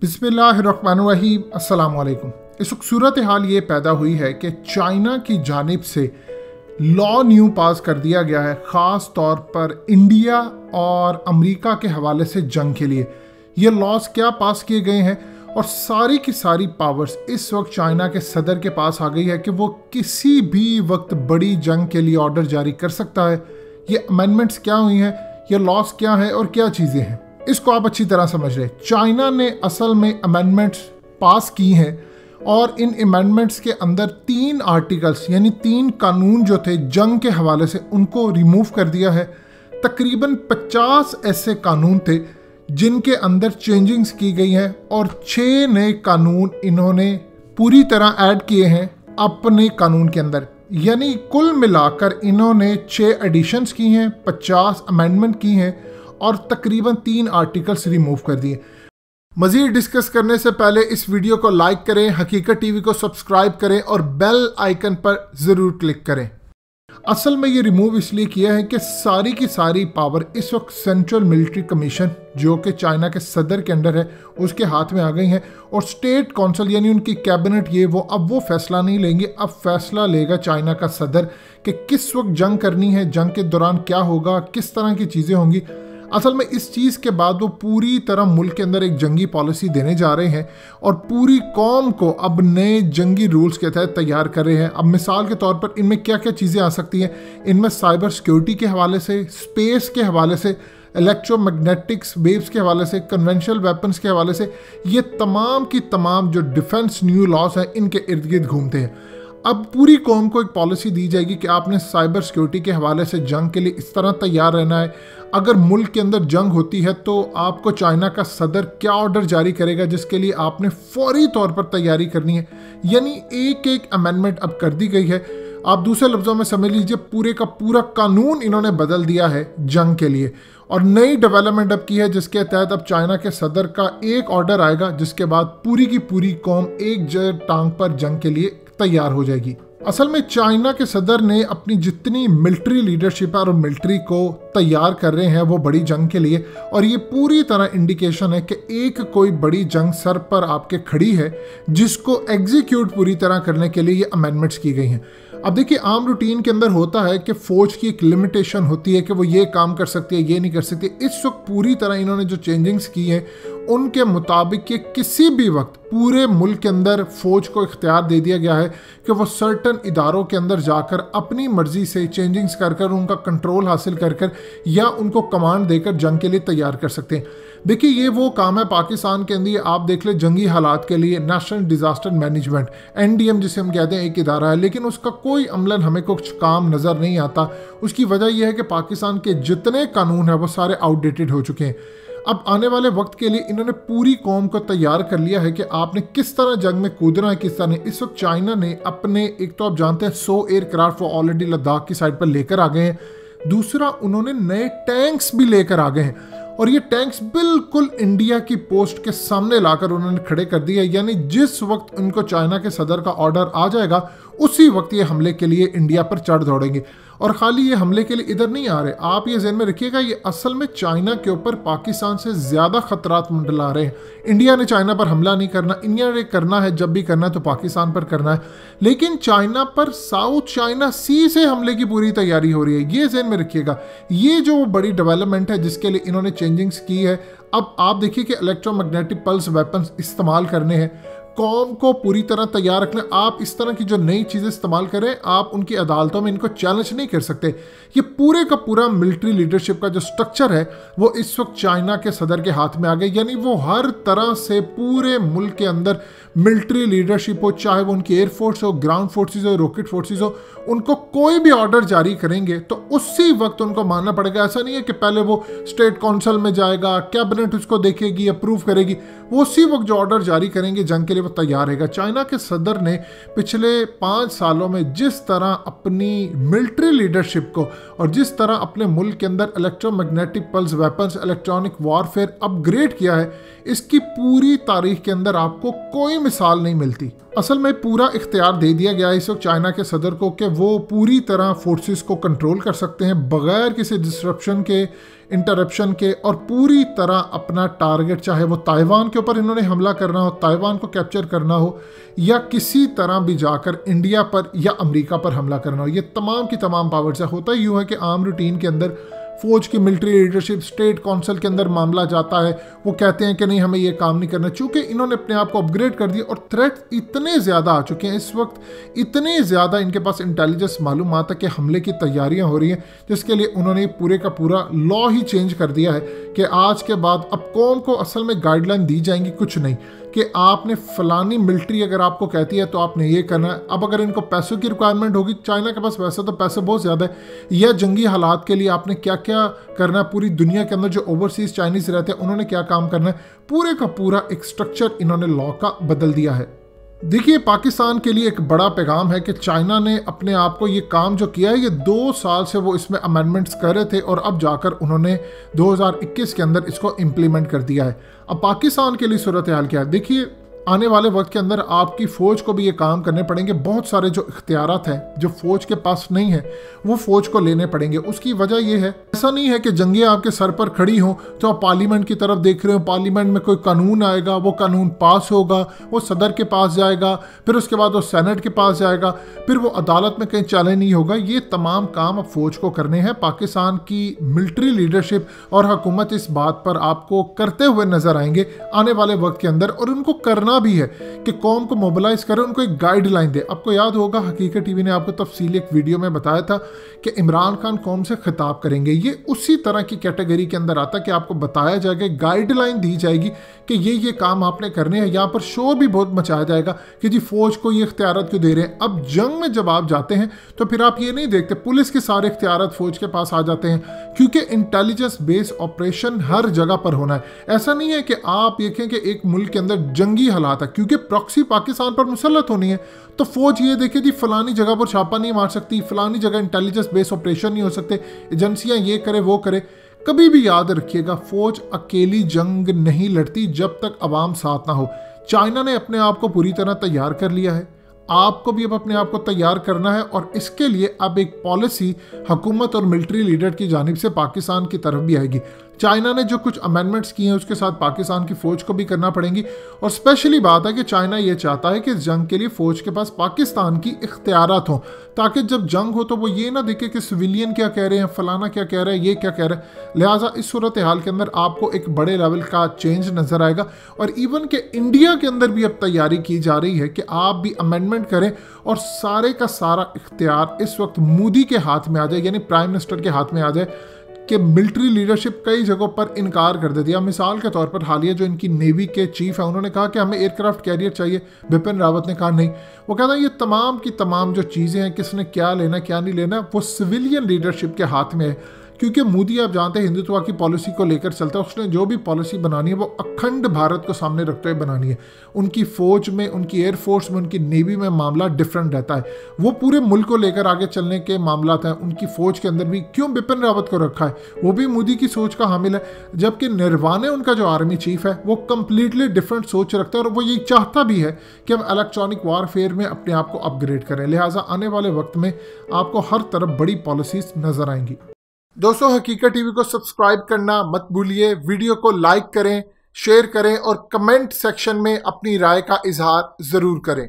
बिस्मिल्लाहिर्रहमानिर्रहीम, अस्सलाम वालेकुम। इस वक्त सूरत हाल ये पैदा हुई है कि चाइना की जानिब से लॉ न्यू पास कर दिया गया है, ख़ास तौर पर इंडिया और अमेरिका के हवाले से जंग के लिए। ये लॉज क्या पास किए गए हैं और सारी की सारी पावर्स इस वक्त चाइना के सदर के पास आ गई है कि वो किसी भी वक्त बड़ी जंग के लिए ऑर्डर जारी कर सकता है। ये अमेंडमेंट्स क्या हुई हैं, ये लॉज क्या है और क्या चीज़ें हैं, इसको आप अच्छी तरह समझ रहे। चाइना ने असल में अमेंडमेंट्स पास की हैं और इन अमेंडमेंट्स के अंदर 3 आर्टिकल्स यानी 3 कानून जो थे जंग के हवाले से उनको रिमूव कर दिया है। तकरीबन 50 ऐसे कानून थे जिनके अंदर चेंजिंग्स की गई हैं और 6 नए कानून इन्होंने पूरी तरह ऐड किए हैं अपने कानून के अंदर। यानी कुल मिलाकर इन्होंने 6 एडिशंस की हैं, 50 अमेंडमेंट की हैं और तकरीबन 3 आर्टिकल्स रिमूव कर दिए। मज़ीद डिस्कस करने से पहले इस वीडियो को लाइक करें, हकीकत टीवी को सब्सक्राइब करें और बेल आइकन पर ज़रूर क्लिक करें। असल में ये रिमूव इसलिए किया है कि सारी की सारी पावर इस वक्त सेंट्रल मिलिट्री कमीशन जो कि चाइना के सदर के अंडर है उसके हाथ में आ गई हैं और स्टेट काउंसिल यानी उनकी कैबिनेट अब वो फैसला नहीं लेंगे। अब फैसला लेगा चाइना का सदर कि किस वक्त जंग करनी है, जंग के दौरान क्या होगा, किस तरह की चीज़ें होंगी। असल में इस चीज़ के बाद वो पूरी तरह मुल्क के अंदर एक जंगी पॉलिसी देने जा रहे हैं और पूरी कौम को अब नए जंगी रूल्स के तहत तैयार कर रहे हैं। अब मिसाल के तौर पर इनमें क्या क्या चीज़ें आ सकती हैं, इनमें साइबर सिक्योरिटी के हवाले से, स्पेस के हवाले से, इलेक्ट्रोमैग्नेटिक्स वेव्स के हवाले से, कन्वेंशनल वेपन्स के हवाले से, ये तमाम की तमाम जो डिफेंस न्यू लॉज हैं इनके इर्द गिर्द घूमते हैं। अब पूरी कौम को एक पॉलिसी दी जाएगी कि आपने साइबर सिक्योरिटी के हवाले से जंग के लिए इस तरह तैयार रहना है। अगर मुल्क के अंदर जंग होती है तो आपको चाइना का सदर क्या ऑर्डर जारी करेगा जिसके लिए आपने फौरी तौर पर तैयारी करनी है। यानी एक एक अमेंडमेंट अब कर दी गई है। आप दूसरे लफ्ज़ों में समझ लीजिए पूरे का पूरा कानून इन्होंने बदल दिया है जंग के लिए और नई डेवलपमेंट अब की है जिसके तहत अब चाइना के सदर का एक ऑर्डर आएगा जिसके बाद पूरी की पूरी कौम एक टांग पर जंग के लिए तैयार हो जाएगी। असल में चाइना के सदर ने अपनी जितनी मिलिट्री लीडरशिप और मिलिट्री को तैयार कर रहे हैं वो बड़ी जंग के लिए, और ये पूरी तरह इंडिकेशन है कि एक कोई बड़ी जंग सर पर आपके खड़ी है जिसको एग्जीक्यूट पूरी तरह करने के लिए ये अमेंडमेंट्स की गई हैं। अब देखिए आम रूटीन के अंदर होता है कि फ़ौज की एक लिमिटेशन होती है कि वो ये काम कर सकती है, ये नहीं कर सकती। इस वक्त पूरी तरह इन्होंने जो चेंजिंग्स की हैं उनके मुताबिक कि किसी भी वक्त पूरे मुल्क के अंदर फ़ौज को इख्तियार दे दिया गया है कि वो सर्टन इदारों के अंदर जाकर अपनी मर्ज़ी से चेंजिंग्स कर कर उनका कंट्रोल हासिल कर कर या उनको कमांड देकर जंग के लिए तैयार कर सकते हैं। देखिए ये वो काम है पाकिस्तान के अंदर, आप देख ले जंगी हालात के लिए नेशनल डिज़ास्टर मैनेजमेंट NDM जिसे हम कहते हैं एक इदारा है, लेकिन उसका कोई अमलन हमें कुछ काम नज़र नहीं आता। उसकी वजह यह है कि पाकिस्तान के जितने कानून हैं वो सारे आउटडेटेड हो चुके हैं। अब आने वाले वक्त के लिए इन्होंने पूरी कौम को तैयार कर लिया है कि आपने किस तरह जंग में कूदना है, किस तरह। इस वक्त चाइना ने अपने एक तो आप जानते हैं 100 एयरक्राफ्ट वो ऑलरेडी लद्दाख की साइड पर लेकर आ गए हैं। दूसरा उन्होंने नए टैंक्स भी लेकर आ गए हैं और ये टैंक्स बिल्कुल इंडिया की पोस्ट के सामने लाकर उन्होंने खड़े कर दिए। यानी जिस वक्त उनको चाइना के सदर का ऑर्डर आ जाएगा उसी वक्त ये हमले के लिए इंडिया पर चढ़ दौड़ेंगे। और ख़ाली ये हमले के लिए इधर नहीं आ रहे, आप ये ज़हन में रखिएगा, ये असल में चाइना के ऊपर पाकिस्तान से ज़्यादा ख़तरात मंडला रहे हैं। इंडिया ने चाइना पर हमला नहीं करना, इंडिया ने करना है जब भी करना है तो पाकिस्तान पर करना है, लेकिन चाइना पर साउथ चाइना सी से हमले की पूरी तैयारी हो रही है। ये ज़हन में रखिएगा, ये जो बड़ी डेवलपमेंट है जिसके लिए इन्होंने चेंजिंग्स की है। अब आप देखिए कि इलेक्ट्रोमैग्नेटिक पल्स वेपन्स इस्तेमाल करने हैं, कौम को पूरी तरह तैयार रखना। आप इस तरह की जो नई चीज़ें इस्तेमाल करें, आप उनकी अदालतों में इनको चैलेंज नहीं कर सकते। ये पूरे का पूरा मिलिट्री लीडरशिप का जो स्ट्रक्चर है वो इस वक्त चाइना के सदर के हाथ में आ गया। यानी वो हर तरह से पूरे मुल्क के अंदर मिलिट्री लीडरशिप हो, चाहे वो उनकी एयरफोर्स हो, ग्राउंड फोर्सेज हो, रॉकेट फोर्सेज हो, उनको कोई भी ऑर्डर जारी करेंगे तो उसी वक्त उनको मानना पड़ेगा। ऐसा नहीं है कि पहले वो स्टेट काउंसिल में जाएगा, कैबिनेट उसको देखेगी, अप्रूव करेगी, वो उसी वक्त जो ऑर्डर जारी करेंगे जंग के लिए वो तैयार रहेगा। चाइना के सदर ने पिछले 5 सालों में जिस तरह अपनी मिलिट्री लीडरशिप को और जिस तरह अपने मुल्क के अंदर electromagnetic pulse weapons, electronic warfare upgrade किया है, इसकी पूरी तारीख के अंदर आपको कोई मिसाल नहीं मिलती। असल में पूरा इख्तियार दे दिया गया है इस वक्त चाइना के सदर को कि वो पूरी तरह फोर्सेस को कंट्रोल कर सकते हैं बगैर किसी डिस्ट्रप्शन के, इंटरप्शन के, और पूरी तरह अपना टारगेट, चाहे वो ताइवान के ऊपर इन्होंने हमला करना हो, ताइवान को कैप्चर करना हो, या किसी तरह भी जाकर इंडिया पर या अमेरिका पर हमला करना हो, ये तमाम की तमाम पावर्स है। होता यूँ है कि आम रूटीन के अंदर फौज की मिलिट्री लीडरशिप स्टेट काउंसिल के अंदर मामला जाता है, वो कहते हैं कि नहीं हमें ये काम नहीं करना, चूंकि इन्होंने अपने आप को अपग्रेड कर दिया और थ्रेट इतने ज़्यादा आ चुके हैं इस वक्त, इतने ज़्यादा इनके पास इंटेलिजेंस मालूमात है कि हमले की तैयारियां हो रही हैं, जिसके लिए उन्होंने पूरे का पूरा लॉ ही चेंज कर दिया है कि आज के बाद अब कौम को असल में गाइडलाइन दी जाएंगी कुछ नहीं कि आपने फलानी मिलिट्री अगर आपको कहती है तो आपने ये करना है। अब अगर इनको पैसों की रिक्वायरमेंट होगी, चाइना के पास वैसे तो पैसे बहुत ज़्यादा है, या जंगी हालात के लिए आपने क्या क्या करना है, पूरी दुनिया के अंदर जो ओवरसीज चाइनीज़ रहते हैं उन्होंने क्या काम करना है, पूरे का पूरा एक स्ट्रक्चर इन्होंने लॉ का बदल दिया है। देखिए, पाकिस्तान के लिए एक बड़ा पैगाम है कि चाइना ने अपने आप को ये काम जो किया है, ये 2 साल से वो इसमें अमेंडमेंट्स कर रहे थे और अब जाकर उन्होंने 2021 के अंदर इसको इम्प्लीमेंट कर दिया है। अब पाकिस्तान के लिए सूरत हाल क्या है, देखिए आने वाले वक्त के अंदर आपकी फ़ौज को भी ये काम करने पड़ेंगे। बहुत सारे जो इख्तियारात हैं जो फ़ौज के पास नहीं है वो फ़ौज को लेने पड़ेंगे। उसकी वजह ये है, ऐसा नहीं है कि जंगें आपके सर पर खड़ी हों तो आप पार्लियामेंट की तरफ देख रहे हो, पार्लियामेंट में कोई कानून आएगा, वो कानून पास होगा, वो सदर के पास जाएगा, फिर उसके बाद वो सेनेट के पास जाएगा, फिर वो अदालत में कहीं चैलेंज नहीं होगा। ये तमाम काम अब फ़ौज को करने हैं। पाकिस्तान की मिलिट्री लीडरशिप और हुकूमत इस बात पर आपको करते हुए नजर आएंगे आने वाले वक्त के अंदर, और उनको करना भी है कि कौम को मोबिलाइज करें, उनको एक गाइडलाइन दे। आपको याद होगा हकीकत टीवी ने आपको तफसीली एक वीडियो में बताया था कि इमरान खान कौम से खिताब करेंगे। ये उसी तरह की कैटेगरी के अंदर आता है कि आपको बताया जाएगा, गाइडलाइन दी जाएगी कि ये काम आपने करने हैं। यहाँ पर शोर भी बहुत मचाया जाएगा कि जी फौज को ये इख्तियारत क्यों दे रहे हैं। अब जंग में जब आप जाते हैं तो फिर आप ये नहीं देखते पुलिस के सारे इख्तियारत फौज के पास आ जाते हैं, क्योंकि इंटेलिजेंस बेस्ड ऑपरेशन हर जगह पर होना है। ऐसा नहीं है कि आप देखें कि एक मुल्क के अंदर जंगी हालात है, क्योंकि प्रॉक्सी पाकिस्तान पर मुसल्लत होनी है तो फौज ये देखे जी फलानी जगह पर छापा नहीं मार सकती, फलानी जगह इंटेलिजेंस बेस्ड ऑपरेशन नहीं हो सकते, एजेंसियां ये करे वो करे। कभी भी याद रखिएगा, फौज अकेली जंग नहीं लड़ती जब तक अवाम साथ ना हो। चाइना ने अपने आप को पूरी तरह तैयार कर लिया है, आपको भी अब अपने आप को तैयार करना है, और इसके लिए अब एक पॉलिसी हुकूमत और मिलिट्री लीडर की जानिब से पाकिस्तान की तरफ भी आएगी। चाइना ने जो कुछ अमेंडमेंट्स किए हैं उसके साथ पाकिस्तान की फ़ौज को भी करना पड़ेंगी। और स्पेशली बात है कि चाइना ये चाहता है कि इस जंग के लिए फ़ौज के पास पाकिस्तान की इख्तियारात हों, ताकि जब जंग हो तो वो ये ना देखे कि सिविलियन क्या कह रहे हैं, फलाना क्या कह रहा है, ये क्या कह रहा है। लिहाजा इस सूरत हाल के अंदर आपको एक बड़े लेवल का चेंज नज़र आएगा। और इवन के इंडिया के अंदर भी अब तैयारी की जा रही है कि आप भी अमेंडमेंट करें और सारे का सारा इख्तियार इस वक्त मोदी के हाथ में आ जाए, यानी प्राइम मिनिस्टर के हाथ में आ जाए, कि मिलिट्री लीडरशिप कई जगहों पर इनकार कर देती है। मिसाल के तौर पर हालिया जो इनकी नेवी के चीफ है उन्होंने कहा कि हमें एयरक्राफ्ट कैरियर चाहिए, बिपिन रावत ने कहा नहीं। वो कहता है ये तमाम की तमाम जो चीज़ें हैं, किसने क्या लेना क्या नहीं लेना, वो सिविलियन लीडरशिप के हाथ में है। क्योंकि मोदी आप जानते हैं हिंदुत्व की पॉलिसी को लेकर चलता है, उसने जो भी पॉलिसी बनानी है वो अखंड भारत को सामने रखते हुए बनानी है। उनकी फ़ौज में, उनकी एयरफोर्स में, उनकी नेवी में मामला डिफरेंट रहता है। वो पूरे मुल्क को लेकर आगे चलने के मामला हैं। उनकी फ़ौज के अंदर भी क्यों बिपिन रावत को रखा है, वो भी मोदी की सोच का हामिल है, जबकि निर्वाणे उनका जो आर्मी चीफ है वो कम्प्लीटली डिफरेंट सोच रखता है और वो यही चाहता भी है कि हम इलेक्ट्रॉनिक वारफेयर में अपने आप को अपग्रेड करें। लिहाजा आने वाले वक्त में आपको हर तरफ बड़ी पॉलिसीज नजर आएंगी। दोस्तों, हकीकत टीवी को सब्सक्राइब करना मत भूलिए, वीडियो को लाइक करें, शेयर करें और कमेंट सेक्शन में अपनी राय का इजहार ज़रूर करें।